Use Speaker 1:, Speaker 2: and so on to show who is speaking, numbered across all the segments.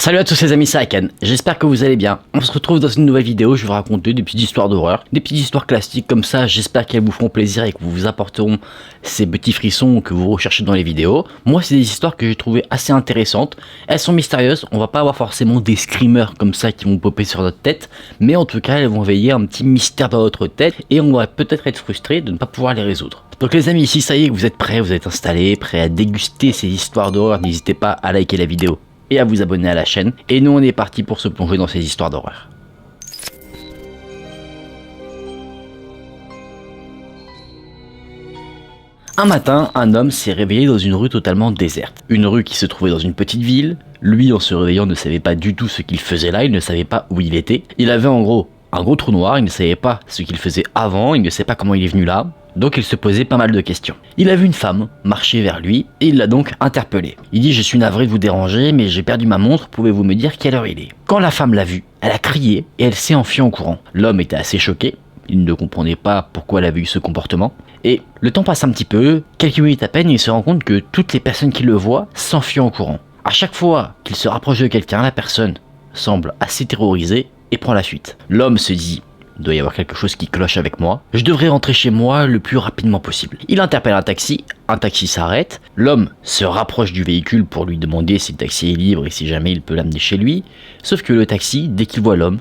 Speaker 1: Salut à tous les amis, c'est Aken, j'espère que vous allez bien. On se retrouve dans une nouvelle vidéo, je vais vous raconter des petites histoires d'horreur, des petites histoires classiques comme ça, j'espère qu'elles vous feront plaisir et que vous apporteront ces petits frissons que vous recherchez dans les vidéos. Moi c'est des histoires que j'ai trouvées assez intéressantes, elles sont mystérieuses, on va pas avoir forcément des screamers comme ça qui vont popper sur notre tête, mais en tout cas elles vont veiller un petit mystère dans votre tête et on va peut-être être frustré de ne pas pouvoir les résoudre. Donc les amis, si ça y est, vous êtes prêts, vous êtes installés, prêts à déguster ces histoires d'horreur, n'hésitez pas à liker la vidéo et à vous abonner à la chaîne. Et nous on est parti pour se plonger dans ces histoires d'horreur. Un matin, un homme s'est réveillé dans une rue totalement déserte. Une rue qui se trouvait dans une petite ville. Lui, en se réveillant, ne savait pas du tout ce qu'il faisait là, il ne savait pas où il était. Il avait en gros un gros trou noir, il ne savait pas ce qu'il faisait avant, il ne sait pas comment il est venu là. Donc il se posait pas mal de questions. Il a vu une femme marcher vers lui et il l'a donc interpellé. Il dit: je suis navré de vous déranger mais j'ai perdu ma montre, pouvez-vous me dire quelle heure il est? Quand la femme l'a vu, elle a crié et elle s'est enfuie en courant. L'homme était assez choqué, il ne comprenait pas pourquoi elle avait eu ce comportement. Et le temps passe un petit peu, quelques minutes à peine, et il se rend compte que toutes les personnes qui le voient s'enfuient en courant. À chaque fois qu'il se rapproche de quelqu'un, la personne semble assez terrorisée et prend la fuite. L'homme se dit: il doit y avoir quelque chose qui cloche avec moi. Je devrais rentrer chez moi le plus rapidement possible. Il interpelle un taxi s'arrête. L'homme se rapproche du véhicule pour lui demander si le taxi est libre et si jamais il peut l'amener chez lui. Sauf que le taxi, dès qu'il voit l'homme,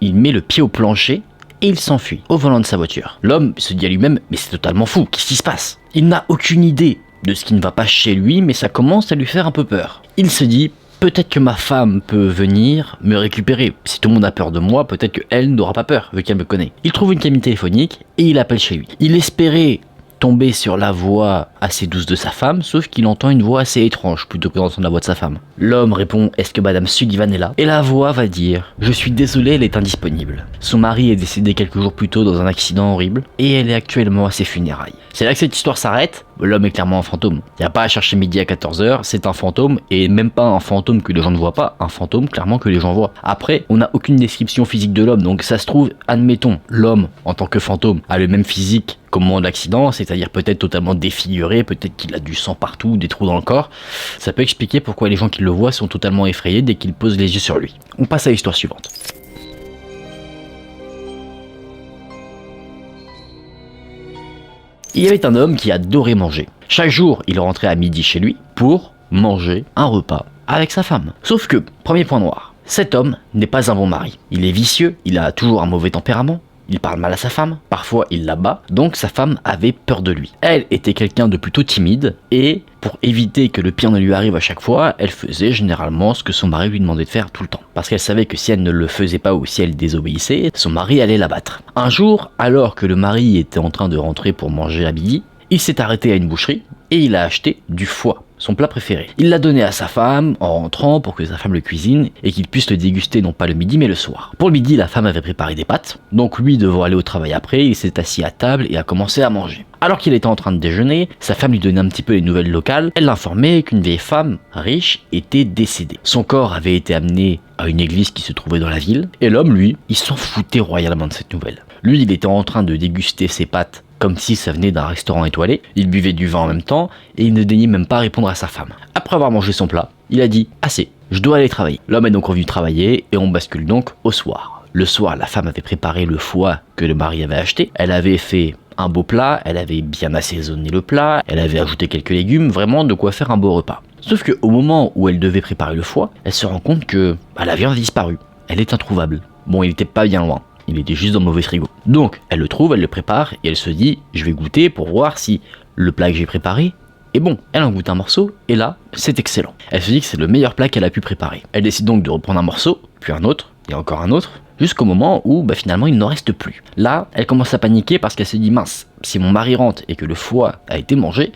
Speaker 1: il met le pied au plancher et il s'enfuit au volant de sa voiture. L'homme se dit à lui-même: mais c'est totalement fou, qu'est-ce qui se passe? Il n'a aucune idée de ce qui ne va pas chez lui, mais ça commence à lui faire un peu peur. Il se dit: peut-être que ma femme peut venir me récupérer. Si tout le monde a peur de moi, peut-être qu'elle n'aura pas peur, vu qu'elle me connaît. Il trouve une cabine téléphonique et il appelle chez lui. Il espérait tomber sur la voix assez douce de sa femme, sauf qu'il entend une voix assez étrange plutôt que d'entendre la voix de sa femme. L'homme répond: est-ce que Madame Sullivan est là? Et la voix va dire: je suis désolé, elle est indisponible. Son mari est décédé quelques jours plus tôt dans un accident horrible et elle est actuellement à ses funérailles. C'est là que cette histoire s'arrête. L'homme est clairement un fantôme. Il n'y a pas à chercher midi à 14h, c'est un fantôme, et même pas un fantôme que les gens ne voient pas, un fantôme clairement que les gens voient. Après, on n'a aucune description physique de l'homme, donc ça se trouve, admettons, l'homme en tant que fantôme a le même physique qu'au moment de l'accident, c'est-à-dire peut-être totalement défiguré, peut-être qu'il a du sang partout, des trous dans le corps. Ça peut expliquer pourquoi les gens qui le voient sont totalement effrayés dès qu'ils posent les yeux sur lui. On passe à l'histoire suivante. Il y avait un homme qui adorait manger. Chaque jour, il rentrait à midi chez lui pour manger un repas avec sa femme. Sauf que, premier point noir, cet homme n'est pas un bon mari. Il est vicieux, il a toujours un mauvais tempérament, il parle mal à sa femme, parfois il la bat, donc sa femme avait peur de lui. Elle était quelqu'un de plutôt timide, et pour éviter que le pire ne lui arrive à chaque fois, elle faisait généralement ce que son mari lui demandait de faire tout le temps. Parce qu'elle savait que si elle ne le faisait pas ou si elle désobéissait, son mari allait la battre. Un jour, alors que le mari était en train de rentrer pour manger à midi, il s'est arrêté à une boucherie et il a acheté du foie, son plat préféré. Il l'a donné à sa femme en rentrant pour que sa femme le cuisine et qu'il puisse le déguster non pas le midi mais le soir. Pour le midi, la femme avait préparé des pâtes, donc lui devant aller au travail après, il s'est assis à table et a commencé à manger. Alors qu'il était en train de déjeuner, sa femme lui donnait un petit peu les nouvelles locales. Elle l'informait qu'une vieille femme riche était décédée. Son corps avait été amené à une église qui se trouvait dans la ville, et l'homme, lui, il s'en foutait royalement de cette nouvelle. Lui, il était en train de déguster ses pâtes comme si ça venait d'un restaurant étoilé, il buvait du vin en même temps, et il ne daignait même pas répondre à sa femme. Après avoir mangé son plat, il a dit: assez, je dois aller travailler. L'homme est donc revenu travailler, et on bascule donc au soir. Le soir, la femme avait préparé le foie que le mari avait acheté, elle avait fait un beau plat, elle avait bien assaisonné le plat, elle avait ajouté quelques légumes, vraiment de quoi faire un beau repas. Sauf qu'au moment où elle devait préparer le foie, elle se rend compte que la viande a disparu, elle est introuvable. Bon, il était pas bien loin. Il était juste dans le mauvais frigo. Donc, elle le trouve, elle le prépare, et elle se dit: je vais goûter pour voir si le plat que j'ai préparé est bon. Elle en goûte un morceau, et là, c'est excellent. Elle se dit que c'est le meilleur plat qu'elle a pu préparer. Elle décide donc de reprendre un morceau, puis un autre, et encore un autre, jusqu'au moment où finalement il n'en reste plus. Là, elle commence à paniquer parce qu'elle se dit: mince, si mon mari rentre et que le foie a été mangé,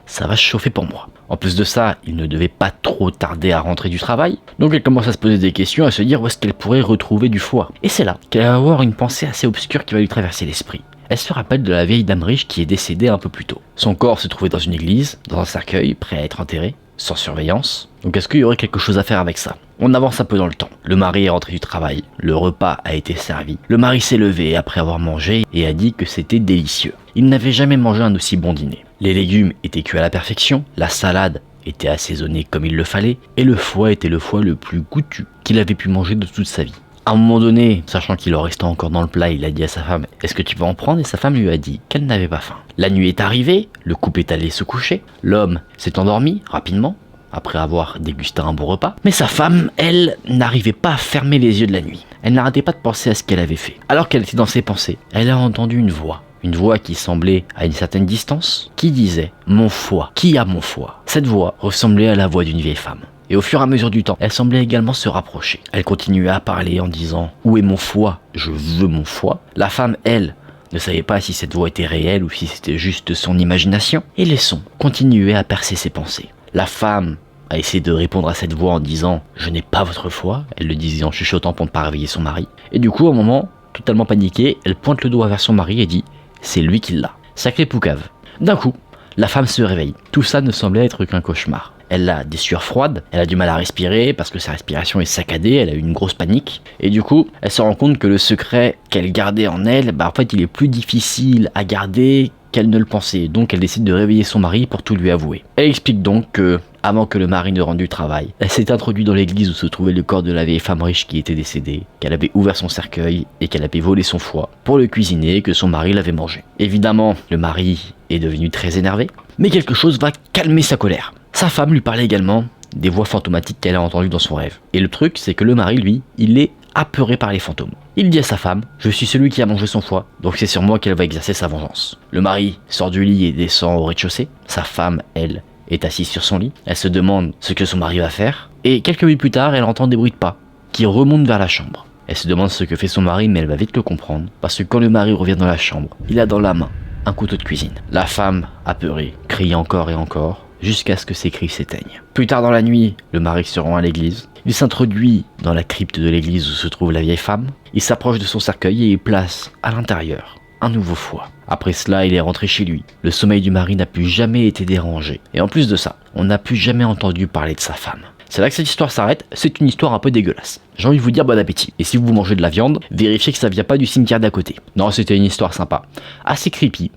Speaker 1: ça va se chauffer pour moi. En plus de ça, il ne devait pas trop tarder à rentrer du travail, donc elle commence à se poser des questions, à se dire où est-ce qu'elle pourrait retrouver du foie. Et c'est là qu'elle va avoir une pensée assez obscure qui va lui traverser l'esprit. Elle se rappelle de la vieille dame riche qui est décédée un peu plus tôt. Son corps se trouvait dans une église, dans un cercueil, prêt à être enterré, sans surveillance. Donc est-ce qu'il y aurait quelque chose à faire avec ça? On avance un peu dans le temps. Le mari est rentré du travail, le repas a été servi. Le mari s'est levé après avoir mangé et a dit que c'était délicieux. Il n'avait jamais mangé un aussi bon dîner. Les légumes étaient cuits à la perfection, la salade était assaisonné comme il le fallait, et le foie était le foie le plus goûtu qu'il avait pu manger de toute sa vie. À un moment donné, sachant qu'il en restait encore dans le plat, il a dit à sa femme « Est-ce que tu veux en prendre ?» Et sa femme lui a dit qu'elle n'avait pas faim. La nuit est arrivée, le couple est allé se coucher, l'homme s'est endormi rapidement, après avoir dégusté un bon repas, mais sa femme, elle, n'arrivait pas à fermer les yeux de la nuit. Elle n'arrêtait pas de penser à ce qu'elle avait fait. Alors qu'elle était dans ses pensées, elle a entendu une voix qui semblait à une certaine distance, qui disait « Mon foie, qui a mon foie ?» Cette voix ressemblait à la voix d'une vieille femme. Et au fur et à mesure du temps, elle semblait également se rapprocher. Elle continuait à parler en disant « Où est mon foie? Je veux mon foie. » La femme, elle, ne savait pas si cette voix était réelle ou si c'était juste son imagination. Et les sons continuaient à percer ses pensées. La femme a essayé de répondre à cette voix en disant « Je n'ai pas votre foie ». Elle le disait en chuchotant pour ne pas réveiller son mari. Et du coup, à un moment, totalement paniquée, elle pointe le doigt vers son mari et dit « C'est lui qui l'a ». Sacré poucave. D'un coup, la femme se réveille. Tout ça ne semblait être qu'un cauchemar. Elle a des sueurs froides, elle a du mal à respirer parce que sa respiration est saccadée, elle a eu une grosse panique. Et du coup, elle se rend compte que le secret qu'elle gardait en elle, en fait, il est plus difficile à garder qu'elle ne le pensait. Donc elle décide de réveiller son mari pour tout lui avouer. Elle explique donc que, avant que le mari ne rentre du travail, elle s'est introduite dans l'église où se trouvait le corps de la vieille femme riche qui était décédée, qu'elle avait ouvert son cercueil et qu'elle avait volé son foie pour le cuisiner et que son mari l'avait mangé. Évidemment, le mari est devenu très énervé, mais quelque chose va calmer sa colère. Sa femme lui parlait également des voix fantomatiques qu'elle a entendues dans son rêve. Et le truc, c'est que le mari, lui, il est apeuré par les fantômes. Il dit à sa femme « Je suis celui qui a mangé son foie, donc c'est sur moi qu'elle va exercer sa vengeance. » Le mari sort du lit et descend au rez-de-chaussée. Sa femme, elle, est assise sur son lit. Elle se demande ce que son mari va faire. Et quelques minutes plus tard, elle entend des bruits de pas qui remontent vers la chambre. Elle se demande ce que fait son mari, mais elle va vite le comprendre. Parce que quand le mari revient dans la chambre, il a dans la main un couteau de cuisine. La femme, apeurée, crie encore et encore, jusqu'à ce que ses cris s'éteignent. Plus tard dans la nuit, le mari se rend à l'église. Il s'introduit dans la crypte de l'église où se trouve la vieille femme. Il s'approche de son cercueil et il place à l'intérieur un nouveau foie. Après cela, il est rentré chez lui. Le sommeil du mari n'a plus jamais été dérangé. Et en plus de ça, on n'a plus jamais entendu parler de sa femme. C'est là que cette histoire s'arrête, c'est une histoire un peu dégueulasse. J'ai envie de vous dire bon appétit. Et si vous mangez de la viande, vérifiez que ça vient pas du cimetière d'à côté. Non, c'était une histoire sympa. Assez creepy.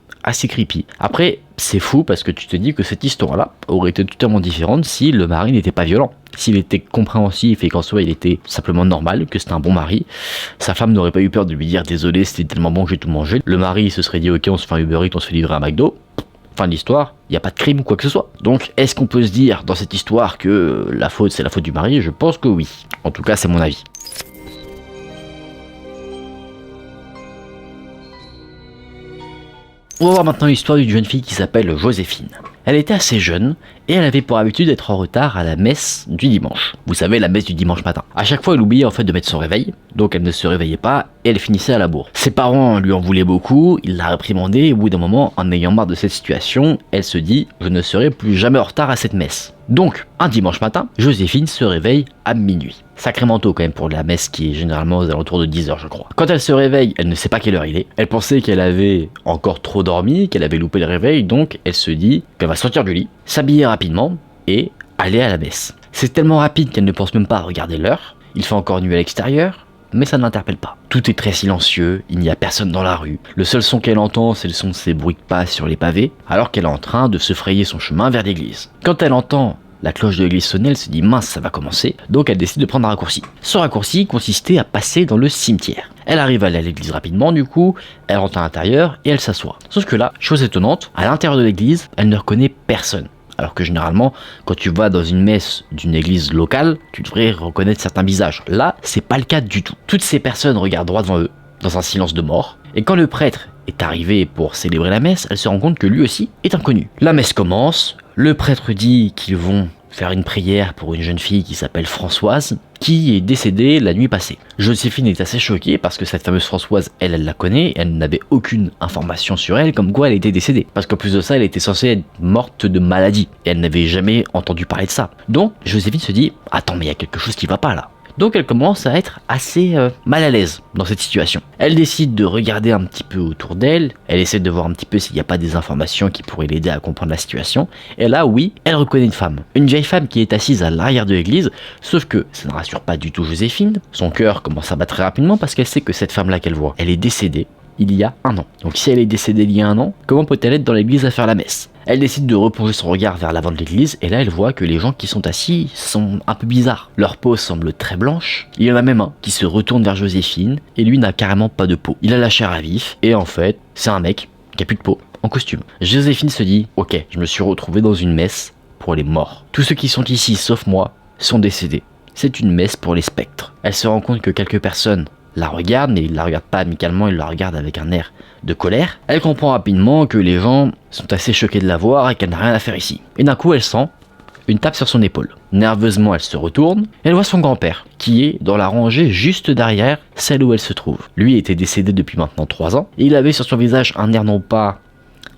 Speaker 1: Après, c'est fou parce que tu te dis que cette histoire-là aurait été totalement différente si le mari n'était pas violent. S'il était compréhensif et qu'en soi il était simplement normal, que c'était un bon mari, sa femme n'aurait pas eu peur de lui dire désolé, c'était tellement bon que j'ai tout mangé. Le mari se serait dit ok, on se fait un Uber Eats, on se fait livrer un McDo. Fin de l'histoire, il n'y a pas de crime ou quoi que ce soit. Donc, est-ce qu'on peut se dire dans cette histoire que la faute c'est la faute du mari? Je pense que oui. En tout cas, c'est mon avis. On va voir maintenant l'histoire d'une jeune fille qui s'appelle Joséphine. Elle était assez jeune et elle avait pour habitude d'être en retard à la messe du dimanche. Vous savez, la messe du dimanche matin. À chaque fois, elle oubliait en fait de mettre son réveil, donc elle ne se réveillait pas et elle finissait à la bourre. Ses parents lui en voulaient beaucoup, ils la réprimandaient et au bout d'un moment, en ayant marre de cette situation, elle se dit « Je ne serai plus jamais en retard à cette messe ». Donc, un dimanche matin, Joséphine se réveille à minuit. Sacrément tôt quand même pour la messe qui est généralement aux alentours de 10h je crois. Quand elle se réveille, elle ne sait pas quelle heure il est. Elle pensait qu'elle avait encore trop dormi, qu'elle avait loupé le réveil, donc elle se dit qu'elle va sortir du lit, s'habiller rapidement et aller à la messe. C'est tellement rapide qu'elle ne pense même pas à regarder l'heure. Il fait encore nuit à l'extérieur, mais ça ne l'interpelle pas. Tout est très silencieux, il n'y a personne dans la rue. Le seul son qu'elle entend, c'est le son de ses bruits de pas sur les pavés, alors qu'elle est en train de se frayer son chemin vers l'église. Quand elle entend la cloche de l'église sonner, elle se dit mince, ça va commencer, donc elle décide de prendre un raccourci. Ce raccourci consistait à passer dans le cimetière. Elle arrive à aller à l'église rapidement du coup, elle rentre à l'intérieur et elle s'assoit. Sauf que là, chose étonnante, à l'intérieur de l'église, elle ne reconnaît personne. Alors que généralement, quand tu vas dans une messe d'une église locale, tu devrais reconnaître certains visages. Là, c'est pas le cas du tout. Toutes ces personnes regardent droit devant eux, dans un silence de mort, et quand le prêtre est arrivé pour célébrer la messe, elle se rend compte que lui aussi est inconnu. La messe commence, le prêtre dit qu'ils vont faire une prière pour une jeune fille qui s'appelle Françoise, qui est décédée la nuit passée. Joséphine est assez choquée parce que cette fameuse Françoise, elle la connaît, elle n'avait aucune information sur elle comme quoi elle était décédée. Parce qu'en plus de ça, elle était censée être morte de maladie, et elle n'avait jamais entendu parler de ça. Donc, Joséphine se dit, attends mais il y a quelque chose qui va pas là. Donc elle commence à être assez mal à l'aise dans cette situation. Elle décide de regarder un petit peu autour d'elle, elle essaie de voir un petit peu s'il n'y a pas des informations qui pourraient l'aider à comprendre la situation, et là oui, elle reconnaît une femme. Une vieille femme qui est assise à l'arrière de l'église, sauf que ça ne rassure pas du tout Joséphine, son cœur commence à battre très rapidement parce qu'elle sait que cette femme-là qu'elle voit, elle est décédée il y a un an. Donc si elle est décédée il y a un an, comment peut-elle être dans l'église à faire la messe? Elle décide de replonger son regard vers l'avant de l'église et là elle voit que les gens qui sont assis sont un peu bizarres. Leur peau semble très blanche. Il y en a même un qui se retourne vers Joséphine et lui n'a carrément pas de peau. Il a la chair à vif et en fait c'est un mec qui a plus de peau, en costume. Joséphine se dit « Ok, je me suis retrouvé dans une messe pour les morts. Tous ceux qui sont ici sauf moi sont décédés. C'est une messe pour les spectres. » Elle se rend compte que quelques personnes la regardent, mais ils la regardent pas amicalement, ils la regardent avec un air de colère. Elle comprend rapidement que les gens sont assez choqués de la voir et qu'elle n'a rien à faire ici. Et d'un coup, elle sent une tape sur son épaule. Nerveusement, elle se retourne et elle voit son grand-père, qui est dans la rangée juste derrière celle où elle se trouve. Lui était décédé depuis maintenant 3 ans, et il avait sur son visage un air non pas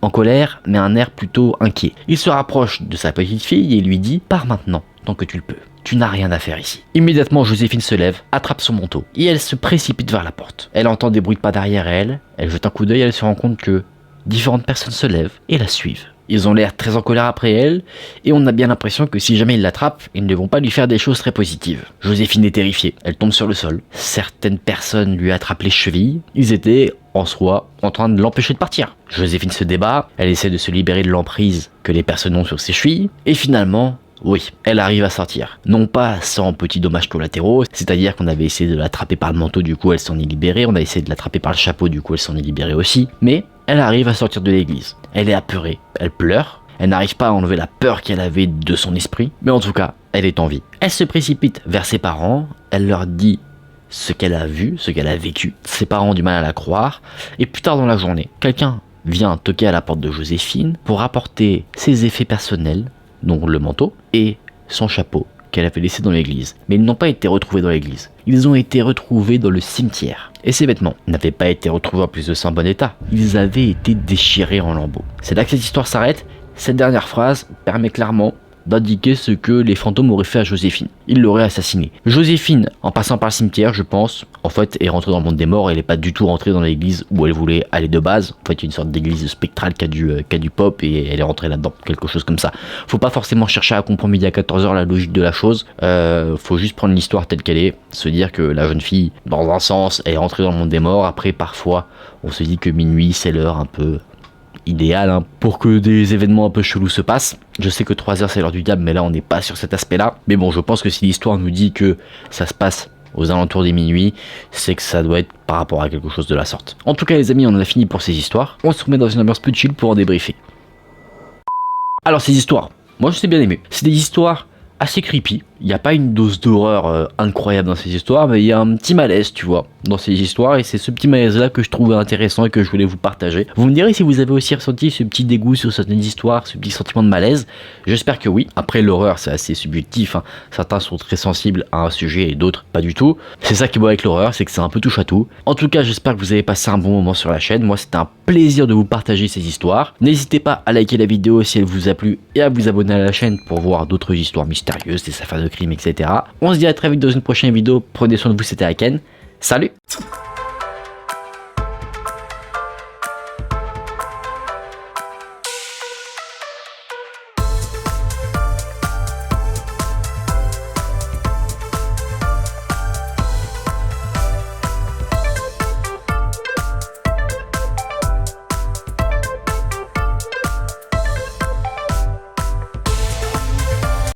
Speaker 1: en colère, mais un air plutôt inquiet. Il se rapproche de sa petite fille et lui dit « Pars maintenant, tant que tu le peux. Tu n'as rien à faire ici. » Immédiatement, Joséphine se lève, attrape son manteau et elle se précipite vers la porte. Elle entend des bruits de pas derrière elle, elle jette un coup d'œil et elle se rend compte que différentes personnes se lèvent et la suivent. Ils ont l'air très en colère après elle et on a bien l'impression que si jamais ils l'attrapent, ils ne vont pas lui faire des choses très positives. Joséphine est terrifiée, elle tombe sur le sol. Certaines personnes lui attrapent les chevilles. Ils étaient en soi en train de l'empêcher de partir. Joséphine se débat, elle essaie de se libérer de l'emprise que les personnes ont sur ses chevilles et finalement, oui, elle arrive à sortir. Non pas sans petits dommages collatéraux, c'est-à-dire qu'on avait essayé de l'attraper par le manteau, du coup elle s'en est libérée, on a essayé de l'attraper par le chapeau, du coup elle s'en est libérée aussi, mais elle arrive à sortir de l'église. Elle est apeurée, elle pleure, elle n'arrive pas à enlever la peur qu'elle avait de son esprit, mais en tout cas, elle est en vie. Elle se précipite vers ses parents, elle leur dit ce qu'elle a vu, ce qu'elle a vécu. Ses parents ont du mal à la croire, et plus tard dans la journée, quelqu'un vient toquer à la porte de Joséphine pour apporter ses effets personnels, donc le manteau et son chapeau qu'elle avait laissé dans l'église. Mais ils n'ont pas été retrouvés dans l'église. Ils ont été retrouvés dans le cimetière. Et ces vêtements n'avaient pas été retrouvés en plus de ça en bon état. Ils avaient été déchirés en lambeaux. C'est là que cette histoire s'arrête. Cette dernière phrase permet clairement d'indiquer ce que les fantômes auraient fait à Joséphine. Ils l'auraient assassinée. Joséphine, en passant par le cimetière, je pense, en fait, est rentrée dans le monde des morts et elle n'est pas du tout rentrée dans l'église où elle voulait aller de base. En fait, il y a une sorte d'église spectrale qui a du pop et elle est rentrée là-dedans, quelque chose comme ça. Faut pas forcément chercher à comprendre midi à 14h la logique de la chose. Faut juste prendre l'histoire telle qu'elle est, se dire que la jeune fille, dans un sens, est rentrée dans le monde des morts. Après, parfois, on se dit que minuit, c'est l'heure un peu idéal pour que des événements un peu chelous se passent. Je sais que 3h c'est l'heure du diable, mais là on n'est pas sur cet aspect là. Mais bon, je pense que si l'histoire nous dit que ça se passe aux alentours des minuit, c'est que ça doit être par rapport à quelque chose de la sorte. En tout cas les amis, on en a fini pour ces histoires. On se remet dans une ambiance plus chill pour en débriefer. Alors ces histoires, moi je sais bien aimé. C'est des histoires assez creepy. Il n'y a pas une dose d'horreur incroyable dans ces histoires, mais il y a un petit malaise, tu vois, dans ces histoires, et c'est ce petit malaise-là que je trouve intéressant et que je voulais vous partager. Vous me direz si vous avez aussi ressenti ce petit dégoût sur certaines histoires, ce petit sentiment de malaise. J'espère que oui. Après, l'horreur, c'est assez subjectif, hein. Certains sont très sensibles à un sujet et d'autres pas du tout. C'est ça qui est beau avec l'horreur, c'est que c'est un peu touche à tout. En tout cas, j'espère que vous avez passé un bon moment sur la chaîne. Moi, c'était un plaisir de vous partager ces histoires. N'hésitez pas à liker la vidéo si elle vous a plu et à vous abonner à la chaîne pour voir d'autres histoires mystérieuses, des affaires de crime, etc. On se dit à très vite dans une prochaine vidéo. Prenez soin de vous, c'était Aken. Salut!